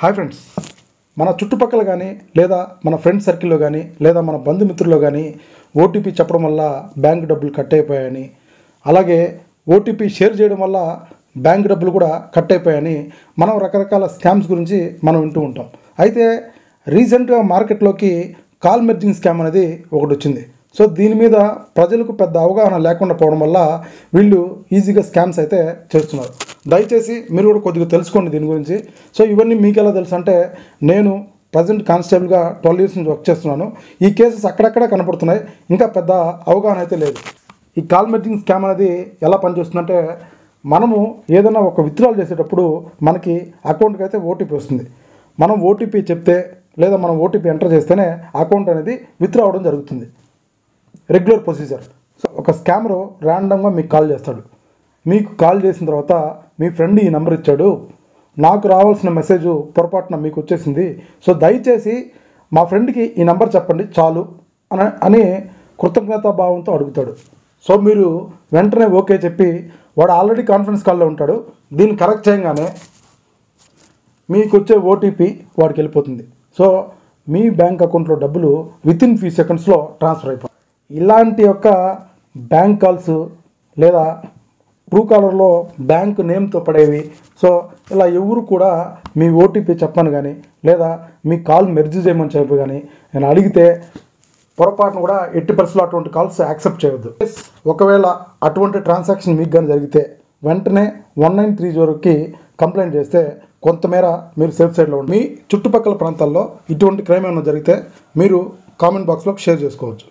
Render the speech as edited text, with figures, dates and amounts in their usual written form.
Hi friends, మన చుట్టుపక్కల కానీ లేదా మన ఫ్రెండ్ సర్కిల్లో కానీ లేదా మన బంధుమిత్రుల్లో కానీ ఓటీపీ చెప్పడం వల్ల బ్యాంక్ డబ్బులు కట్ అయిపోయాయని, అలాగే ఓటీపీ షేర్ చేయడం వల్ల బ్యాంక్ డబ్బులు కూడా కట్ అయిపోయాయని మనం రకరకాల స్కామ్స్ గురించి మనం వింటూ ఉంటాం. అయితే రీసెంట్గా మార్కెట్లోకి కాల్ మెర్జింగ్ స్కామ్ అనేది ఒకటి వచ్చింది. సో దీని మీద ప్రజలకు పెద్ద అవగాహన లేకుండా పోవడం వల్ల వీళ్ళు ఈజీగా స్కామ్స్ అయితే చేస్తున్నారు. దయచేసి మీరు కూడా కొద్దిగా తెలుసుకోండి దీని గురించి. సో ఇవన్నీ మీకు ఎలా తెలుసు అంటే, నేను ప్రజెంట్ కానిస్టేబుల్గా 12 years నుంచి వర్క్ చేస్తున్నాను. ఈ కేసెస్ అక్కడక్కడ కనపడుతున్నాయి, ఇంకా పెద్ద అవగాహన అయితే లేదు. ఈ కాల్ మెర్జింగ్ స్కామ్ అనేది ఎలా పనిచేస్తుందంటే, మనము ఏదైనా ఒక విత్డ్రాల్ చేసేటప్పుడు మనకి అకౌంట్కి అయితే ఓటీపీ వస్తుంది. మనం ఓటీపీ చెప్తే లేదా మనం ఓటీపీ ఎంటర్ చేస్తేనే అకౌంట్ అనేది విత్డ్రా అవ్వడం జరుగుతుంది. Regular procedure. సో ఒక స్కామరు ర్యాండమ్గా మీకు కాల్ చేస్తాడు. మీకు కాల్ చేసిన తర్వాత మీ ఫ్రెండ్ ఈ నెంబర్ ఇచ్చాడు, నాకు రావాల్సిన మెసేజ్ పొరపాటున మీకు వచ్చేసింది, సో దయచేసి మా ఫ్రెండ్కి ఈ నెంబర్ చెప్పండి చాలు అని కృతజ్ఞతాభావంతో అడుగుతాడు. సో మీరు వెంటనే ఓకే చెప్పి, వాడు ఆల్రెడీ కాన్ఫరెన్స్ కాల్లో ఉంటాడు, దీన్ని కరెక్ట్ చేయగానే మీకు వచ్చే ఓటీపీ వాడికి వెళ్ళిపోతుంది. సో మీ బ్యాంక్ అకౌంట్లో డబ్బులు వితిన్ few secondsలో ట్రాన్స్ఫర్ అయిపోతాయి. ఇలాంటి యొక్క బ్యాంక్ కాల్స్ లేదా ట్రూ కాలర్లో బ్యాంక్ నేమ్తో పడేవి, సో ఇలా ఎవరు కూడా మీ ఓటీపీ చెప్పను కానీ లేదా మీ కాల్ మెర్జ్ చేయమని చెప్పి కానీ నేను అడిగితే పొరపాటును కూడా ఎట్టి పరిస్థితుల్లో అటువంటి కాల్స్ యాక్సెప్ట్ చేయవద్దు. ఒకవేళ అటువంటి ట్రాన్సాక్షన్ మీకు కానీ జరిగితే వెంటనే 1930కి కంప్లైంట్ చేస్తే కొంతమేర మీరు సేఫ్ సైడ్లో ఉండి, మీ చుట్టుపక్కల ప్రాంతాల్లో ఇటువంటి క్రైమ్ ఏమైనా జరిగితే మీరు కామెంట్ బాక్స్లో షేర్ చేసుకోవచ్చు.